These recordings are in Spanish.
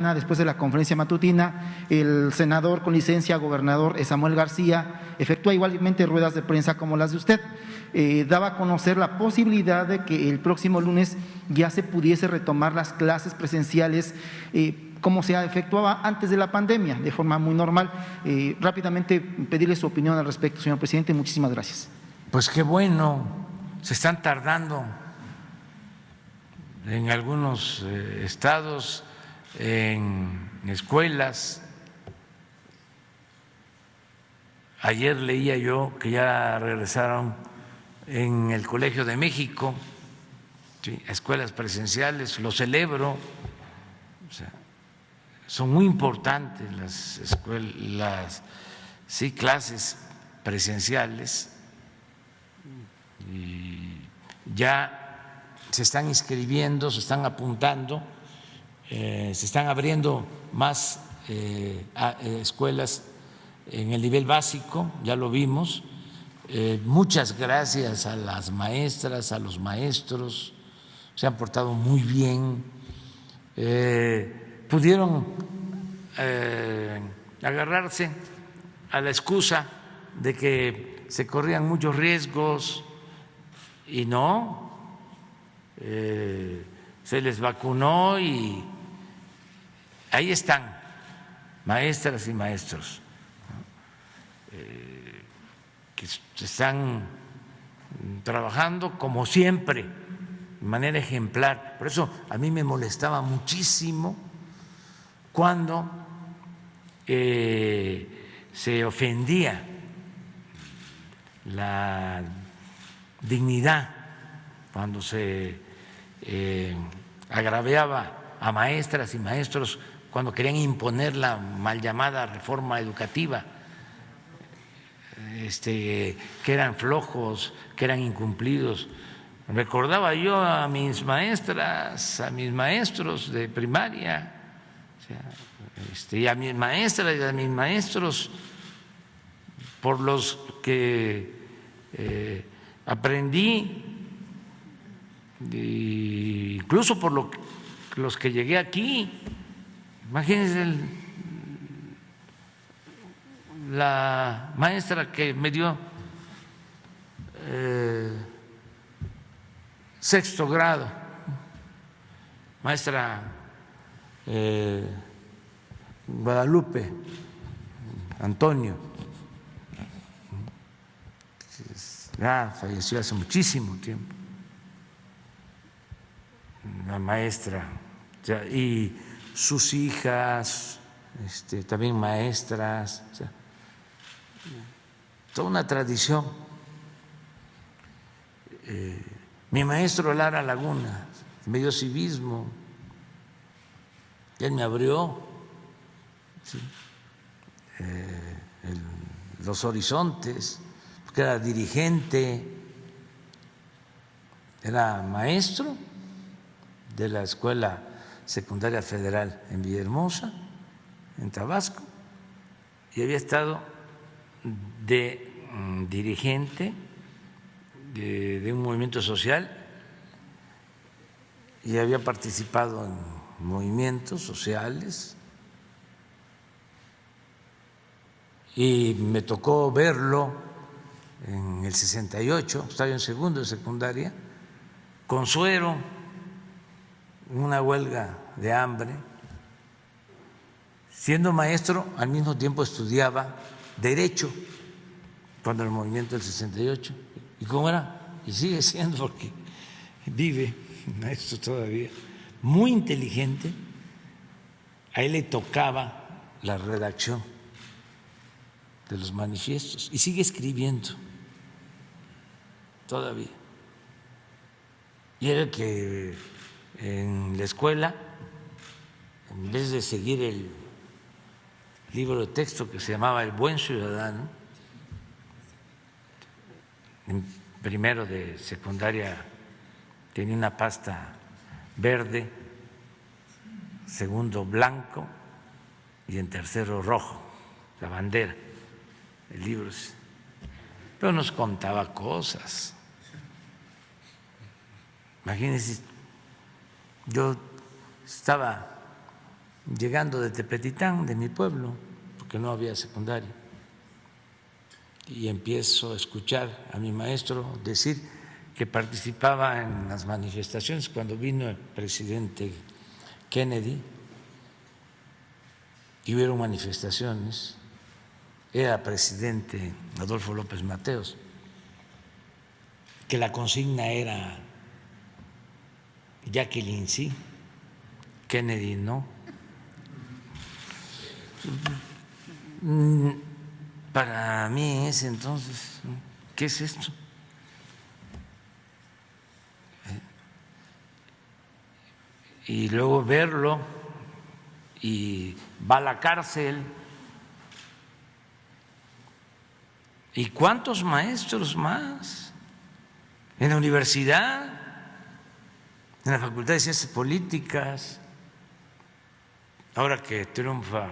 Después de la conferencia matutina, el senador con licencia, gobernador Samuel García, efectúa igualmente ruedas de prensa como las de usted. Daba a conocer la posibilidad de que el próximo lunes ya se pudiese retomar las clases presenciales como se efectuaba antes de la pandemia, de forma muy normal. Rápidamente pedirle su opinión al respecto, señor presidente. Muchísimas gracias. Pues qué bueno, se están tardando en algunos estados, en escuelas. Ayer leía yo que ya regresaron en el Colegio de México, ¿sí?, a escuelas presenciales. Lo celebro. O sea, son muy importantes las escuelas, sí, clases presenciales, y ya se están inscribiendo, se están apuntando, se están abriendo más escuelas en el nivel básico, ya lo vimos. Muchas gracias a las maestras, a los maestros, se han portado muy bien. Pudieron agarrarse a la excusa de que se corrían muchos riesgos y no, se les vacunó y ahí están maestras y maestros que están trabajando como siempre, de manera ejemplar. Por eso a mí me molestaba muchísimo cuando se ofendía la dignidad, cuando se agraviaba a maestras y maestros, cuando querían imponer la mal llamada reforma educativa, que eran flojos, que eran incumplidos. Recordaba yo a mis maestras, a mis maestros de primaria, y a mis maestras y a mis maestros por los que aprendí, incluso por los que llegué aquí. Imagínense la maestra que me dio sexto grado, maestra Guadalupe Antonio, ya falleció hace muchísimo tiempo, la maestra, y sus hijas, también maestras, o sea, toda una tradición. Mi maestro Lara Laguna me dio civismo, él me abrió, ¿sí?, los horizontes, porque era dirigente, era maestro de la Escuela Secundaria Federal en Villahermosa, en Tabasco, y había estado de dirigente de un movimiento social y había participado en movimientos sociales, y me tocó verlo en el 68, estaba yo en segundo de secundaria, con suero, en una huelga de hambre. Siendo maestro, al mismo tiempo estudiaba Derecho cuando el movimiento del 68. ¿Y cómo era? Y sigue siendo, porque vive maestro todavía, muy inteligente. A él le tocaba la redacción de los manifiestos y sigue escribiendo todavía. Y era el que en la escuela, en vez de seguir el libro de texto que se llamaba El Buen Ciudadano, en primero de secundaria tenía una pasta verde, segundo blanco y en tercero rojo, la bandera, el libro. Pero nos contaba cosas. Imagínense, yo estaba llegando de Tepetitán, de mi pueblo, porque no había secundaria, y empiezo a escuchar a mi maestro decir que participaba en las manifestaciones cuando vino el presidente Kennedy y hubieron manifestaciones, era presidente Adolfo López Mateos, que la consigna era Jacqueline sí, Kennedy no. Para mí en ese entonces, ¿qué es esto? Y luego verlo y va a la cárcel. ¿Y cuántos maestros más? En la universidad, en la Facultad de Ciencias Políticas, ahora que triunfa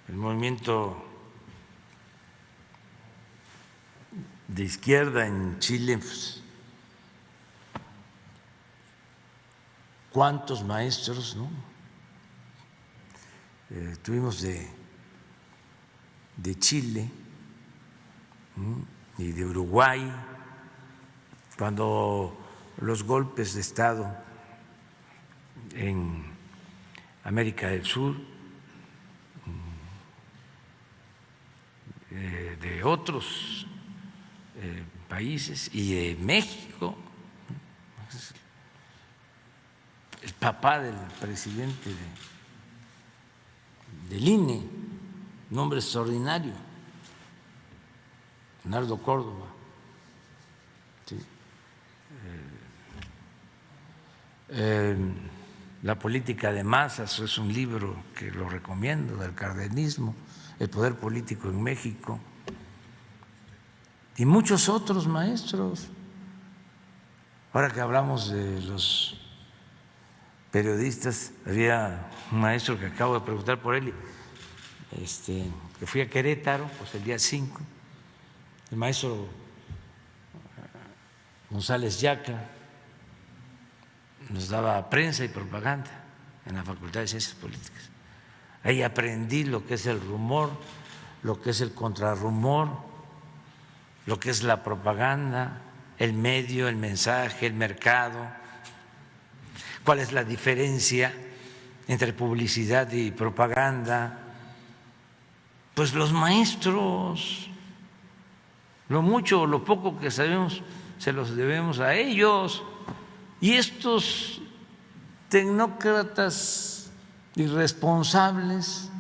el movimiento de izquierda en Chile, pues, ¿cuántos maestros, no? Tuvimos de Chile y de Uruguay, cuando los golpes de Estado en América del Sur, de otros países y de México, el papá del presidente del INE, un hombre extraordinario, Leonardo Córdoba. Sí. La política de masas es un libro que lo recomiendo, del cardenismo, el poder político en México, y muchos otros maestros. Ahora que hablamos de los periodistas, había un maestro que acabo de preguntar por él, que fui a Querétaro, pues el día 5, el maestro González Yaca nos daba prensa y propaganda en la Facultad de Ciencias Políticas. Ahí aprendí lo que es el rumor, lo que es el contrarrumor, lo que es la propaganda, el medio, el mensaje, el mercado, cuál es la diferencia entre publicidad y propaganda. Pues los maestros, lo mucho o lo poco que sabemos, se los debemos a ellos. Y estos tecnócratas irresponsables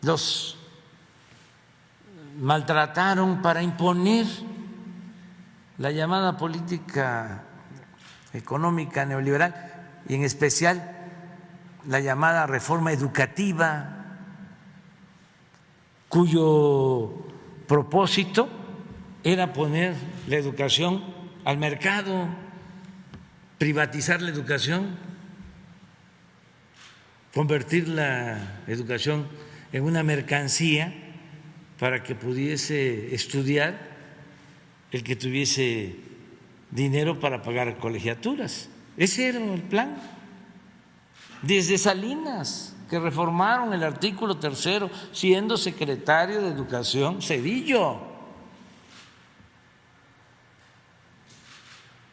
los maltrataron para imponer la llamada política económica neoliberal y en especial la llamada reforma educativa, cuyo propósito era poner la educación al mercado, privatizar la educación, convertir la educación en una mercancía para que pudiese estudiar el que tuviese dinero para pagar colegiaturas. Ese era el plan. Desde Salinas, que reformaron el artículo 3, siendo secretario de Educación Zedillo.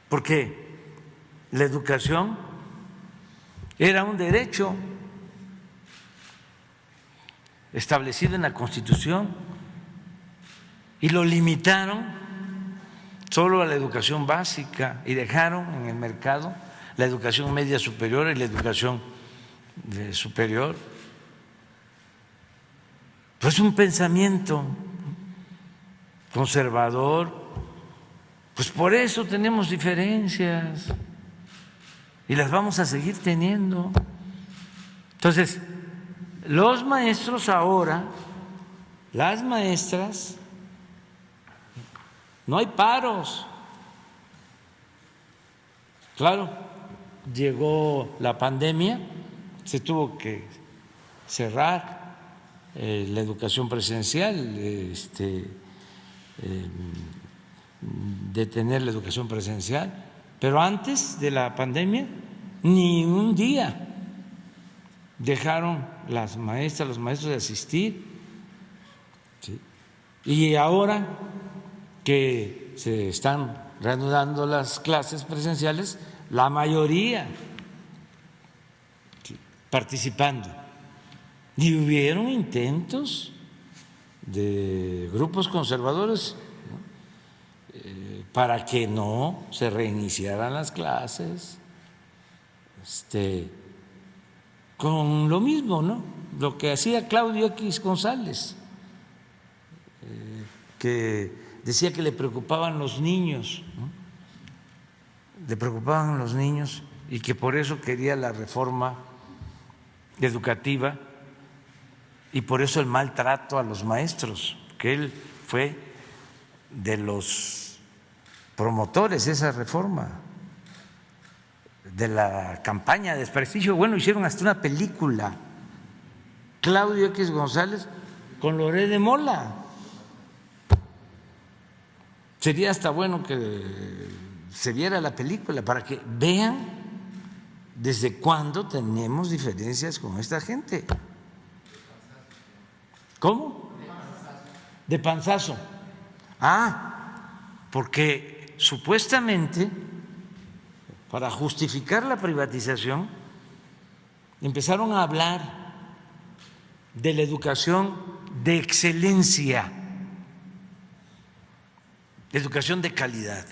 Porque la educación era un derecho establecido en la Constitución y lo limitaron solo a la educación básica y dejaron en el mercado la educación media superior y la educación superior. Pues un pensamiento conservador. Pues por eso tenemos diferencias y las vamos a seguir teniendo. Entonces, los maestros ahora, las maestras, no hay paros. Claro, llegó la pandemia, se tuvo que cerrar la educación presencial, detener la educación presencial, pero antes de la pandemia ni un día dejaron las maestras, los maestros de asistir, ¿sí? Y ahora que se están reanudando las clases presenciales, la mayoría, ¿sí?, participando. Y hubieron intentos de grupos conservadores, ¿no?, para que no se reiniciaran las clases, con lo mismo, ¿no?, lo que hacía Claudio X González, que decía que le preocupaban los niños, ¿no?, le preocupaban los niños y que por eso quería la reforma educativa y por eso el maltrato a los maestros, que él fue de los promotores de esa reforma, de la campaña de desprestigio. Bueno, hicieron hasta una película, Claudio X González con Loret de Mola. Sería hasta bueno que se viera la película para que vean desde cuándo tenemos diferencias con esta gente. ¿Cómo? De panzazo. Porque supuestamente, para justificar la privatización, empezaron a hablar de la educación de excelencia, de educación de calidad.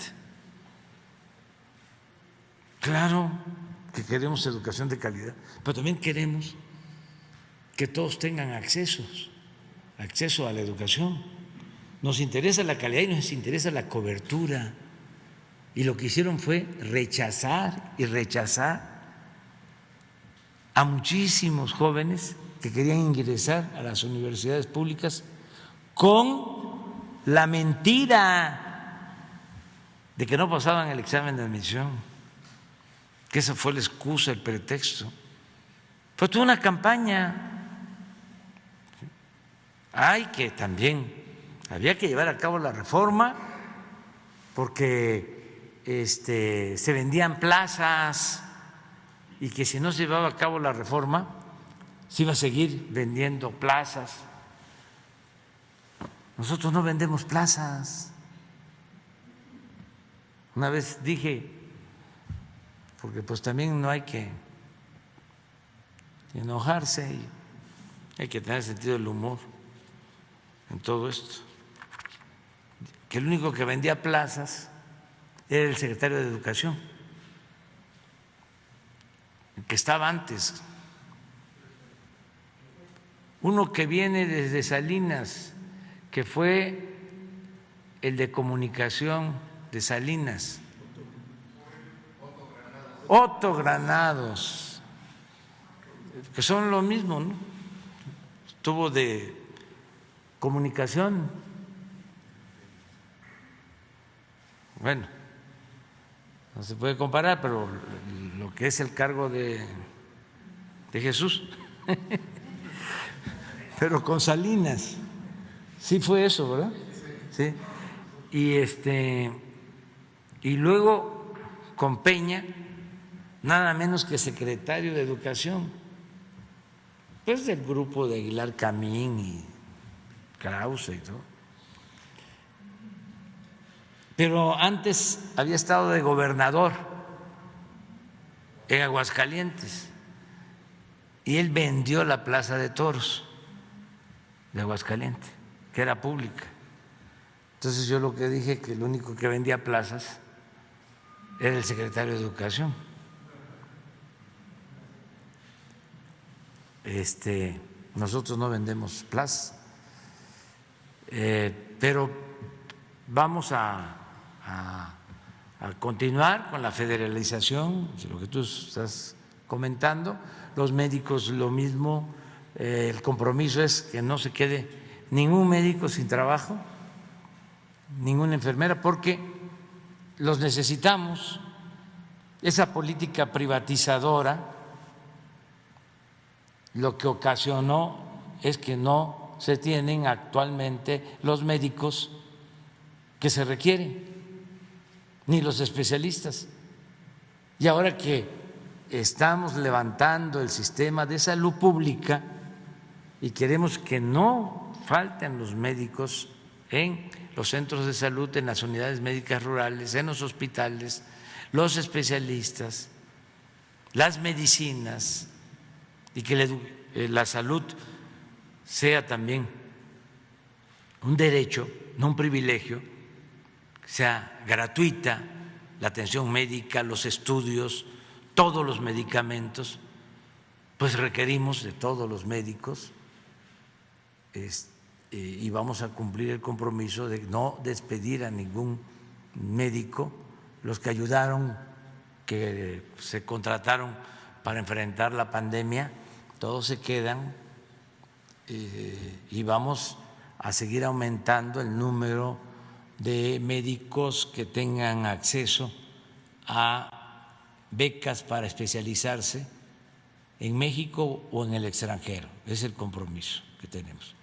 Claro que queremos educación de calidad, pero también queremos que todos tengan acceso a la educación. Nos interesa la calidad y nos interesa la cobertura. Y lo que hicieron fue rechazar a muchísimos jóvenes que querían ingresar a las universidades públicas con la mentira de que no pasaban el examen de admisión, que esa fue la excusa, el pretexto. Fue toda una campaña. Había que llevar a cabo la reforma porque se vendían plazas y que si no se llevaba a cabo la reforma se iba a seguir vendiendo plazas. Nosotros no vendemos plazas. Una vez dije, porque pues también no hay que enojarse y hay que tener sentido del humor en todo esto, que el único que vendía plazas era el secretario de Educación, el que estaba antes. Uno que viene desde Salinas, que fue el de comunicación de Salinas, Otto Granados, que son lo mismo, ¿no? Estuvo de comunicación. Bueno, no se puede comparar, pero lo que es el cargo de Jesús, pero con Salinas, sí fue eso, ¿verdad? Sí. Y luego con Peña, nada menos que secretario de Educación, pues del grupo de Aguilar Camín y Krause y todo. Pero antes había estado de gobernador en Aguascalientes y él vendió la Plaza de Toros de Aguascalientes, que era pública. Entonces yo lo que dije que el único que vendía plazas era el secretario de Educación. Nosotros no vendemos plazas, pero vamos a continuar con la federalización, lo que tú estás comentando. Los médicos lo mismo, el compromiso es que no se quede ningún médico sin trabajo, ninguna enfermera, porque los necesitamos. Esa política privatizadora lo que ocasionó es que no se tienen actualmente los médicos que se requieren, ni los especialistas. Y ahora que estamos levantando el sistema de salud pública y queremos que no falten los médicos en los centros de salud, en las unidades médicas rurales, en los hospitales, los especialistas, las medicinas, y que la salud sea también un derecho, no un privilegio, sea gratuita la atención médica, los estudios, todos los medicamentos, pues requerimos de todos los médicos y vamos a cumplir el compromiso de no despedir a ningún médico. Los que ayudaron, que se contrataron para enfrentar la pandemia, todos se quedan y vamos a seguir aumentando el número de médicos que tengan acceso a becas para especializarse en México o en el extranjero. Es el compromiso que tenemos.